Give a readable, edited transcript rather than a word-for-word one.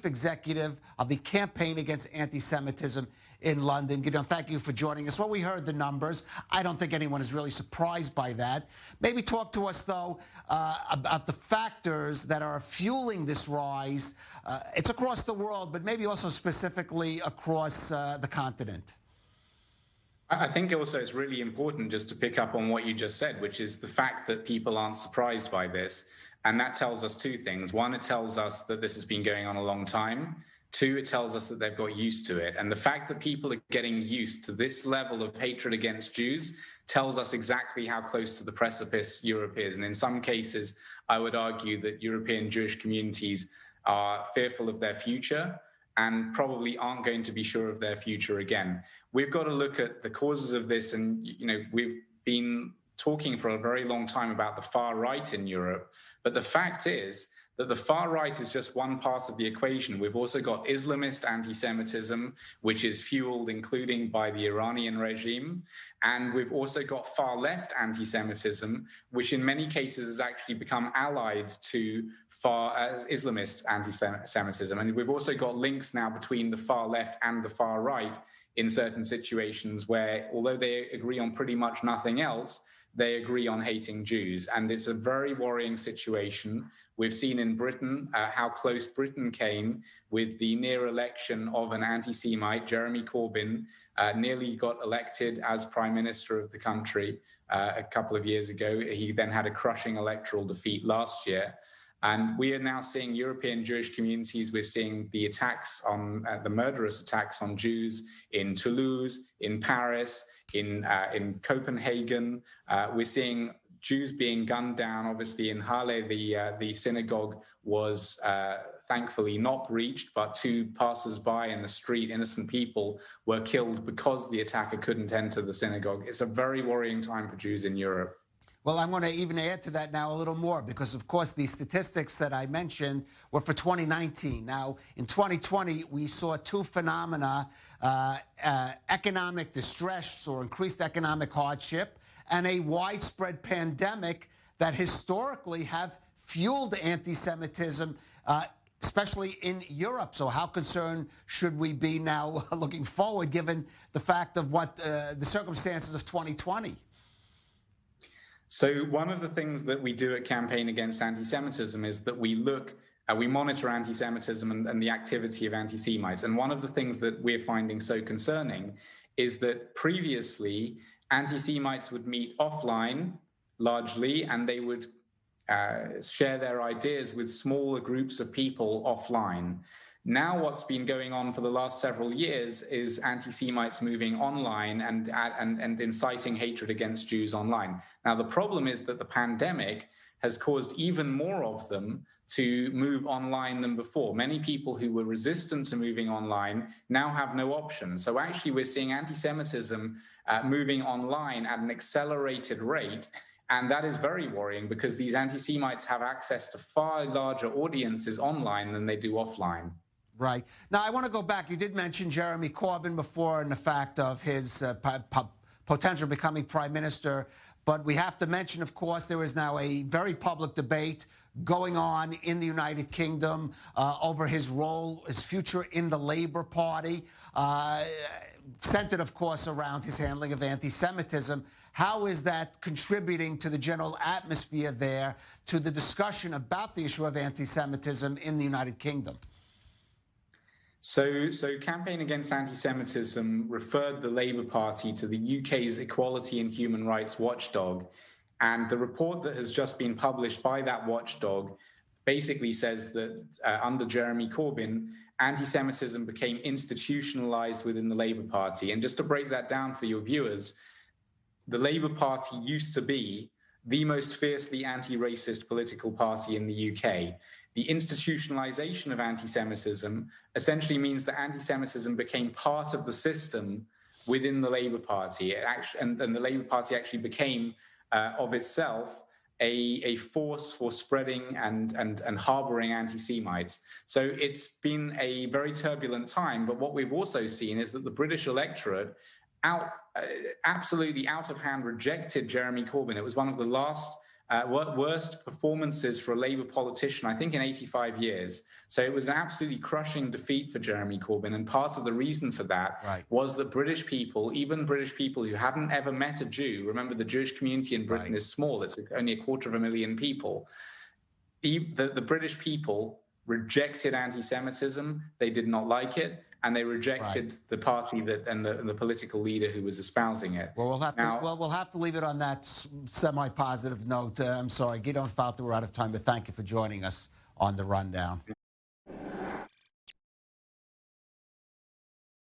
executive of the Campaign Against Anti-Semitism in London. Thank you for joining us. Well, we heard the numbers. I don't think anyone is really surprised by that. Maybe talk to us, though, about the factors that are fueling this rise. It's across the world, but maybe also specifically across the continent. I think also it's really important just to pick up on what you just said, which is the fact that people aren't surprised by this. And that tells us two things. One, it tells us that this has been going on a long time. Two, it tells us that they've got used to it. And the fact that people are getting used to this level of hatred against Jews tells us exactly how close to the precipice Europe is. And in some cases, I would argue that European Jewish communities are fearful of their future and probably aren't going to be sure of their future again. We've got to look at the causes of this. And, we've been talking for a very long time about the far right in Europe. But the fact is that the far right is just one part of the equation. We've also got Islamist anti-Semitism, which is fueled, including by the Iranian regime. And we've also got far left anti-Semitism, which in many cases has actually become allied to far Islamist anti-Semitism. And we've also got links now between the far left and the far right in certain situations where, although they agree on pretty much nothing else, they agree on hating Jews. And it's a very worrying situation. We've seen in Britain how close Britain came with the near election of an anti-Semite. Jeremy Corbyn nearly got elected as Prime Minister of the country a couple of years ago. He then had a crushing electoral defeat last year. And we are now seeing European Jewish communities. We're seeing the attacks on the murderous attacks on Jews in Toulouse, in Paris, in Copenhagen. We're seeing Jews being gunned down. Obviously, in Halle, the synagogue was thankfully not breached, but two passers-by in the street, innocent people, were killed because the attacker couldn't enter the synagogue. It's a very worrying time for Jews in Europe. Well, I'm going to even add to that now a little more because, of course, the statistics that I mentioned were for 2019. Now, in 2020, we saw two phenomena, economic distress or increased economic hardship and a widespread pandemic that historically have fueled anti-Semitism, especially in Europe. So how concerned should we be now looking forward, given the fact of what the circumstances of 2020? So one of the things that we do at Campaign Against Anti-Semitism is that we monitor anti-Semitism and the activity of anti-Semites. And one of the things that we're finding so concerning is that previously anti-Semites would meet offline largely, and they would share their ideas with smaller groups of people offline. Now what's been going on for the last several years is anti-Semites moving online and inciting hatred against Jews online. Now, the problem is that the pandemic has caused even more of them to move online than before. Many people who were resistant to moving online now have no option. So actually, we're seeing anti-Semitism moving online at an accelerated rate. And that is very worrying because these anti-Semites have access to far larger audiences online than they do offline. Right. Now, I want to go back. You did mention Jeremy Corbyn before and the fact of his potential becoming prime minister. But we have to mention, of course, there is now a very public debate going on in the United Kingdom over his role, his future in the Labour Party, centered, of course, around his handling of anti-Semitism. How is that contributing to the general atmosphere there, to the discussion about the issue of anti-Semitism in the United Kingdom? So Campaign Against Anti-Semitism referred the Labour Party to the UK's Equality and Human Rights Watchdog. And the report that has just been published by that watchdog basically says that under Jeremy Corbyn, anti-Semitism became institutionalized within the Labour Party. And just to break that down for your viewers, the Labour Party used to be the most fiercely anti-racist political party in the UK. The institutionalization of anti-Semitism essentially means that anti-Semitism became part of the system within the Labour Party. And the Labour Party actually became, of itself, a force for spreading and harboring anti-Semites. So it's been a very turbulent time. But what we've also seen is that the British electorate absolutely out of hand rejected Jeremy Corbyn. It was one of the last worst performances for a Labour politician, I think, in 85 years. So it was an absolutely crushing defeat for Jeremy Corbyn. And part of the reason for that was that British people, even British people who hadn't ever met a Jew, remember the Jewish community in Britain is small, it's only 250,000 people. The British people rejected anti-Semitism. They did not like it. And they rejected the party and the political leader who was espousing it. Well, we'll have to leave it on that semi-positive note. I'm sorry, Guido and Falter, we're out of time, but thank you for joining us on the Rundown.